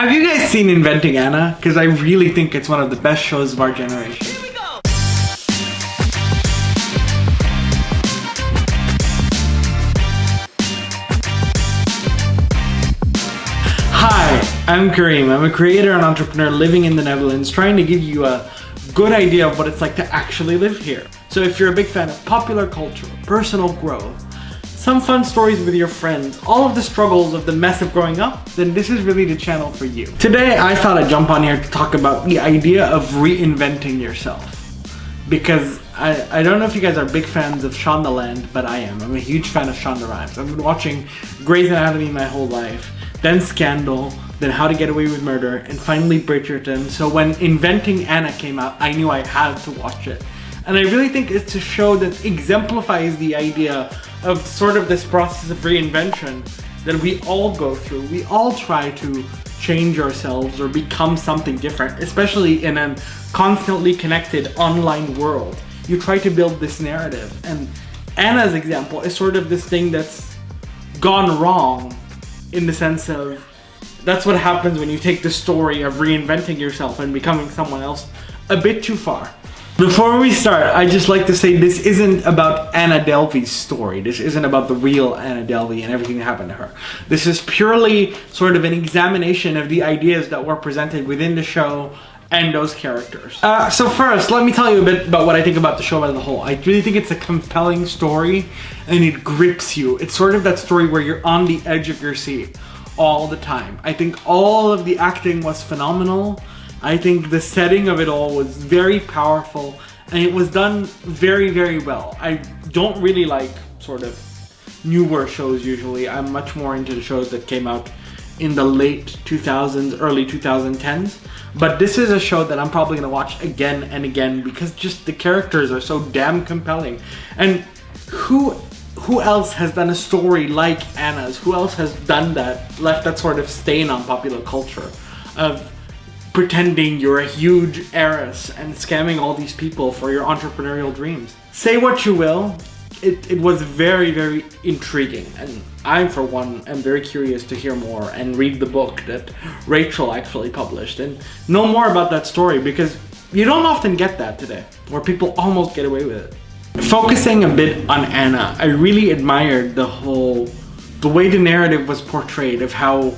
Have you guys seen Inventing Anna? Because I really think it's one of the best shows of our generation. Hi, I'm Karim. I'm a creator and entrepreneur living in the Netherlands, trying to give you a good idea of what it's like to actually live here. So if you're a big fan of popular culture, personal growth, some fun stories with your friends, all of the struggles of the mess of growing up, then this is really the channel for you. Today, I thought I'd jump on here to talk about the idea of reinventing yourself. Because I don't know if you guys are big fans of Shondaland, but I am. I'm a huge fan of Shonda Rhimes. I've been watching Grey's Anatomy my whole life, then Scandal, then How to Get Away with Murder, and finally Bridgerton. So when Inventing Anna came out, I knew I had to watch it. And I really think it's a show that exemplifies the idea of sort of this process of reinvention that we all go through. We all try to change ourselves or become something different, especially in a constantly connected online world. You try to build this narrative, and Anna's example is sort of this thing that's gone wrong, in the sense of that's what happens when you take the story of reinventing yourself and becoming someone else a bit too far. Before we start, I'd just like to say this isn't about Anna Delvey's story. This isn't about the real Anna Delvey and everything that happened to her. This is purely sort of an examination of the ideas that were presented within the show and those characters. So first, let me tell you a bit about what I think about the show as a whole. I really think it's a compelling story and it grips you. It's sort of that story where you're on the edge of your seat all the time. I think all of the acting was phenomenal. I think the setting of it all was very powerful, and it was done very, very well. I don't really like sort of newer shows usually. I'm much more into the shows that came out in the late 2000s, early 2010s. But this is a show that I'm probably gonna watch again and again because just the characters are so damn compelling. And who else has done a story like Anna's? Who else has done that, left that sort of stain on popular culture of pretending you're a huge heiress and scamming all these people for your entrepreneurial dreams? Say what you will, it was very, very intriguing, and I, for one, am very curious to hear more and read the book that Rachel actually published and know more about that story, because you don't often get that today, where people almost get away with it. Focusing a bit on Anna, I really admired the way the narrative was portrayed of how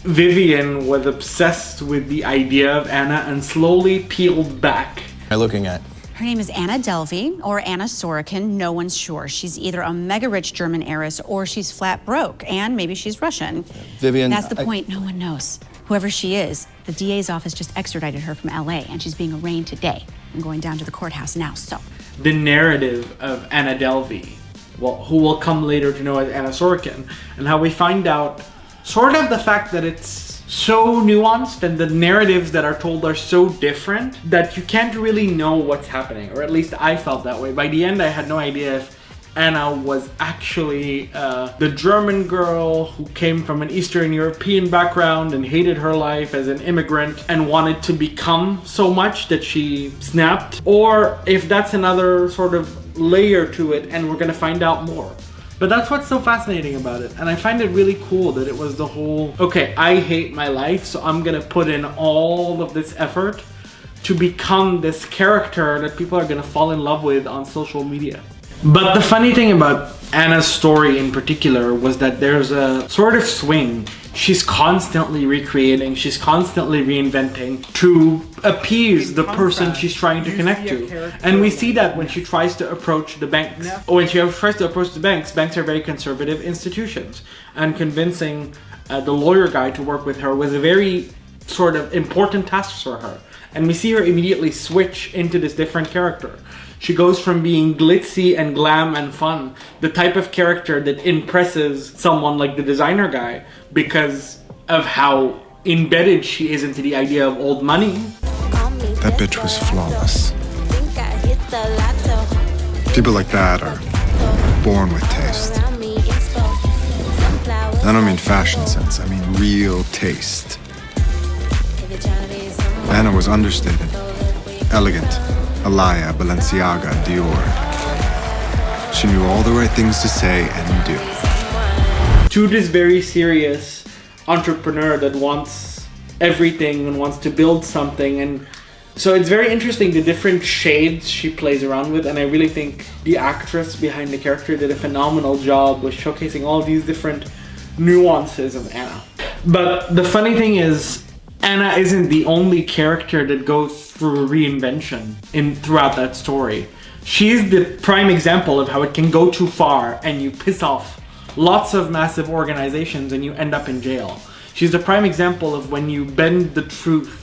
VIVIAN was obsessed with the idea of Anna and slowly peeled back. What are you looking at? Her name is Anna Delvey, or Anna Sorokin, no one's sure. She's either a mega-rich German heiress or she's flat broke, and maybe she's Russian. Vivian, that's the point, no one knows. Whoever she is, the DA's office just extradited her from LA, and she's being arraigned today. I'm going down to the courthouse now, so. The narrative of Anna Delvey, who will come later to know as Anna Sorokin, and how we find out sort of the fact that it's so nuanced and the narratives that are told are so different that you can't really know what's happening, or at least I felt that way. By the end, I had no idea if Anna was actually the German girl who came from an Eastern European background and hated her life as an immigrant and wanted to become so much that she snapped, or if that's another sort of layer to it and we're gonna find out more. But that's what's so fascinating about it. And I find it really cool that it was the whole, okay, I hate my life, so I'm gonna put in all of this effort to become this character that people are gonna fall in love with on social media. But the funny thing about Anna's story in particular was that there's a sort of swing. She's constantly recreating, she's constantly reinventing to appease the person she's trying to connect to. And we see that when she tries to approach the banks. When she tries to approach the banks are very conservative institutions. And convincing the lawyer guy to work with her was a very sort of important task for her. And we see her immediately switch into this different character. She goes from being glitzy and glam and fun, the type of character that impresses someone like the designer guy because of how embedded she is into the idea of old money. That bitch was flawless. People like that are born with taste. I don't mean fashion sense, I mean real taste. Anna was understated, elegant, Alaya, Balenciaga, Dior. She knew all the right things to say and do. To this very serious entrepreneur that wants everything and wants to build something. And so it's very interesting the different shades she plays around with, and I really think the actress behind the character did a phenomenal job with showcasing all these different nuances of Anna. But the funny thing is, Anna isn't the only character that goes through reinvention throughout that story. She's the prime example of how it can go too far and you piss off lots of massive organizations and you end up in jail. She's the prime example of when you bend the truth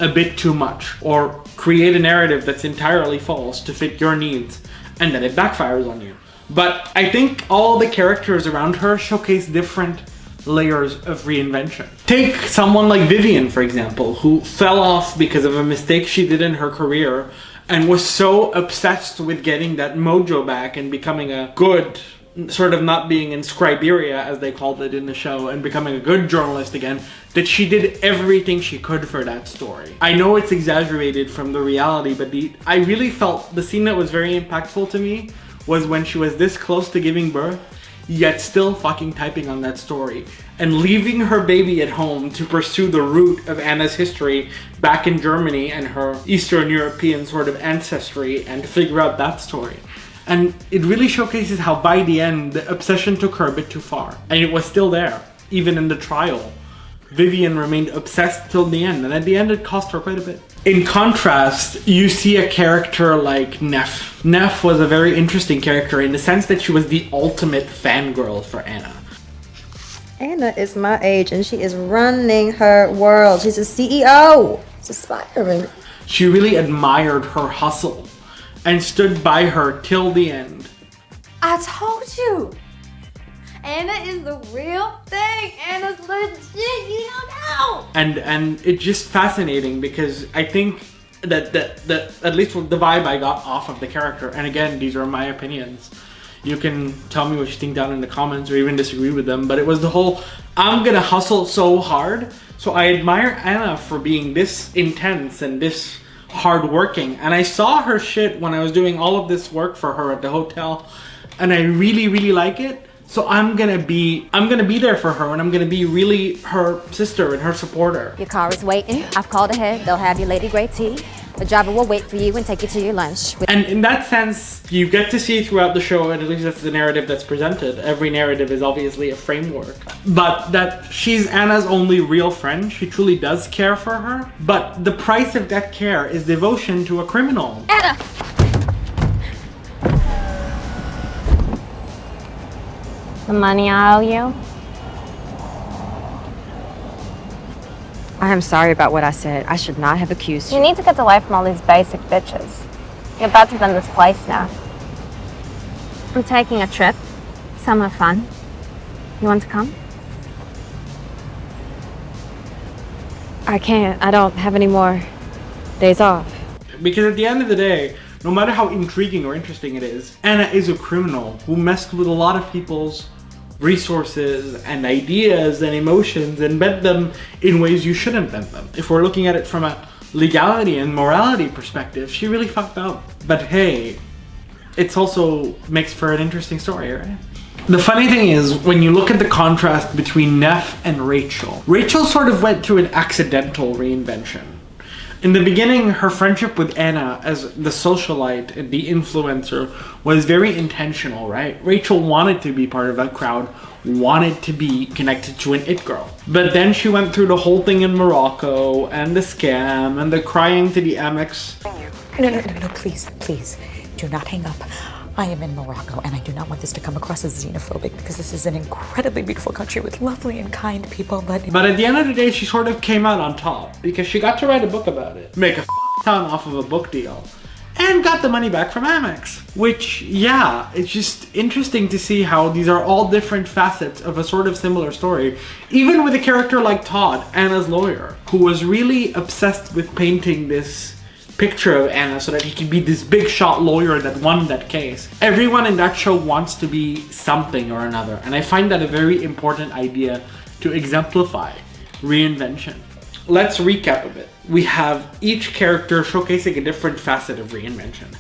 a bit too much or create a narrative that's entirely false to fit your needs and then it backfires on you. But I think all the characters around her showcase different layers of reinvention. Take someone like Vivian, for example, who fell off because of a mistake she did in her career and was so obsessed with getting that mojo back and becoming a good, sort of not being in Scriberia, as they called it in the show, and becoming a good journalist again, that she did everything she could for that story. I know it's exaggerated from the reality, but I really felt the scene that was very impactful to me was when she was this close to giving birth, yet still fucking typing on that story and leaving her baby at home to pursue the root of Anna's history back in Germany and her Eastern European sort of ancestry and figure out that story. And it really showcases how by the end, the obsession took her a bit too far. And it was still there, even in the trial. Vivian remained obsessed till the end, and at the end it cost her quite a bit. In contrast, you see a character like NEFF. NEFF was a very interesting character in the sense that she was the ultimate fangirl for Anna. Anna is my age and she is running her world. She's a CEO. It's inspiring. She really admired her hustle and stood by her till the end. I told you! Anna is the real thing. Anna's legit, you don't know. And it's just fascinating because I think that at least the vibe I got off of the character, and again, these are my opinions. You can tell me what you think down in the comments or even disagree with them, but it was the whole, I'm gonna hustle so hard. So I admire Anna for being this intense and this hardworking. And I saw her shit when I was doing all of this work for her at the hotel, and I really, really like it. So I'm gonna be there for her, and I'm gonna be really her sister and her supporter. Your car is waiting. I've called ahead. They'll have your lady grey tea. The driver will wait for you and take you to your lunch. And in that sense, you get to see throughout the show, and at least that's the narrative that's presented. Every narrative is obviously a framework. But that she's Anna's only real friend. She truly does care for her. But the price of that care is devotion to a criminal. Anna! The money I owe you? I am sorry about what I said. I should not have accused you. You need to get away from all these basic bitches. You're about to run this place now. I'm taking a trip. Somewhere fun. You want to come? I can't. I don't have any more days off. Because at the end of the day, no matter how intriguing or interesting it is, Anna is a criminal who messed with a lot of people's resources and ideas and emotions and bent them in ways you shouldn't bend them. If we're looking at it from a legality and morality perspective, she really fucked up. But hey, it's also makes for an interesting story, right? The funny thing is, when you look at the contrast between Neff and Rachel, Rachel sort of went through an accidental reinvention. In the beginning, her friendship with Anna as the socialite and the influencer was very intentional, right? Rachel wanted to be part of that crowd, wanted to be connected to an it girl. But then she went through the whole thing in Morocco and the scam and the crying to the Amex. No, please, do not hang up. I am in Morocco, and I do not want this to come across as xenophobic because this is an incredibly beautiful country with lovely and kind people, but at the end of the day, she sort of came out on top because she got to write a book about it, make a ton off of a book deal, and got the money back from Amex. Which, yeah, it's just interesting to see how these are all different facets of a sort of similar story. Even with a character like Todd, Anna's lawyer, who was really obsessed with painting this picture of Anna so that he could be this big shot lawyer that won that case. Everyone in that show wants to be something or another, and I find that a very important idea to exemplify reinvention. Let's recap a bit. We have each character showcasing a different facet of reinvention.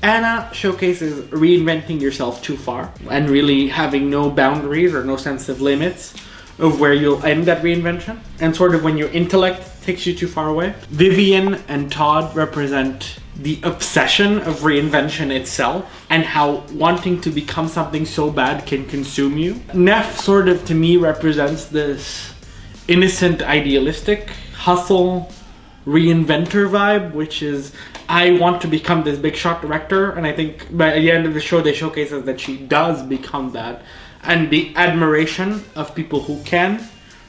Anna showcases reinventing yourself too far and really having no boundaries or no sense of limits. of where you'll end at reinvention and sort of when your intellect takes you too far away. Vivian and TODD represent the obsession of reinvention itself and how wanting to become something so bad can consume you. NEFF sort of to me represents this innocent, idealistic hustle reinventor vibe, which is I want to become this big shot director, and I think by the end of the show they showcase us that she does become that, and the admiration of people who can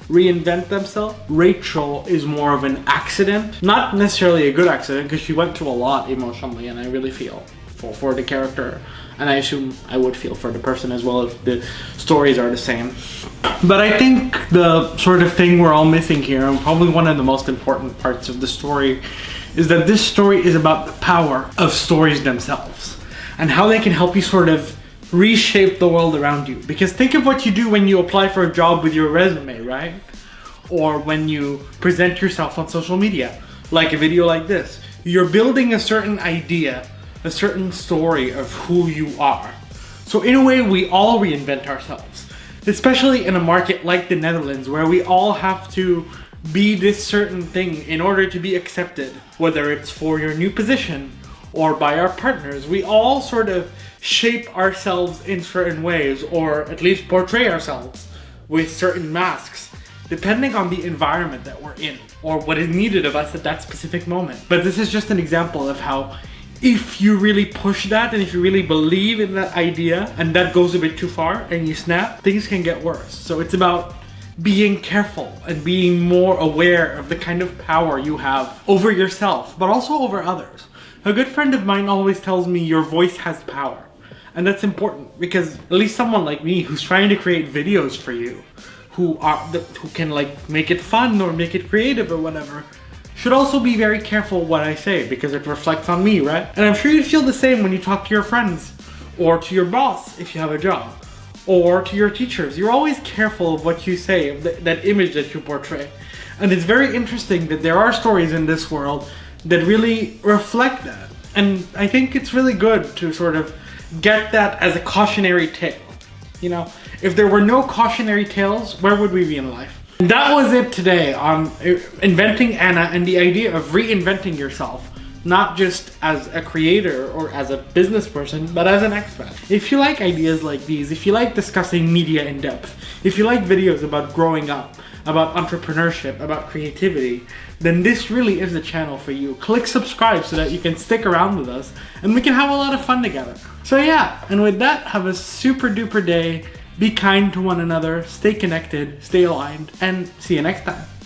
reinvent themselves. Rachel is more of an accident, not necessarily a good accident because she went through a lot emotionally, and I really feel for the character, and I assume I would feel for the person as well if the stories are the same. But I think the sort of thing we're all missing here, and probably one of the most important parts of the story, is that this story is about the power of stories themselves and how they can help you sort of reshape the world around you. Because think of what you do when you apply for a job with your resume, right? Or when you present yourself on social media, like a video like this. You're building a certain idea, a certain story of who you are. So in a way, we all reinvent ourselves, especially in a market like the Netherlands, where we all have to be this certain thing in order to be accepted, whether it's for your new position or by our partners. We all sort of shape ourselves in certain ways, or at least portray ourselves with certain masks, depending on the environment that we're in or what is needed of us at that specific moment. But this is just an example of how if you really push that and if you really believe in that idea and that goes a bit too far and you snap, things can get worse. So it's about being careful and being more aware of the kind of power you have over yourself, but also over others. A good friend of mine always tells me your voice has power. And that's important because at least someone like me who's trying to create videos for you, who can like make it fun or make it creative or whatever, should also be very careful what I say because it reflects on me, right? And I'm sure you feel the same when you talk to your friends or to your boss if you have a job, or to your teachers. You're always careful of what you say, of that image that you portray. And it's very interesting that there are stories in this world that really reflect that. And I think it's really good to sort of get that as a cautionary tale. You know, if there were no cautionary tales, where would we be in life? And that was it today on Inventing Anna and the idea of reinventing yourself, not just as a creator or as a business person, but as an expat. If you like ideas like these, if you like discussing media in depth, if you like videos about growing up, about entrepreneurship, about creativity, then this really is the channel for you. Click subscribe so that you can stick around with us and we can have a lot of fun together. So yeah, and with that, have a super duper day. Be kind to one another, stay connected, stay aligned, and see you next time.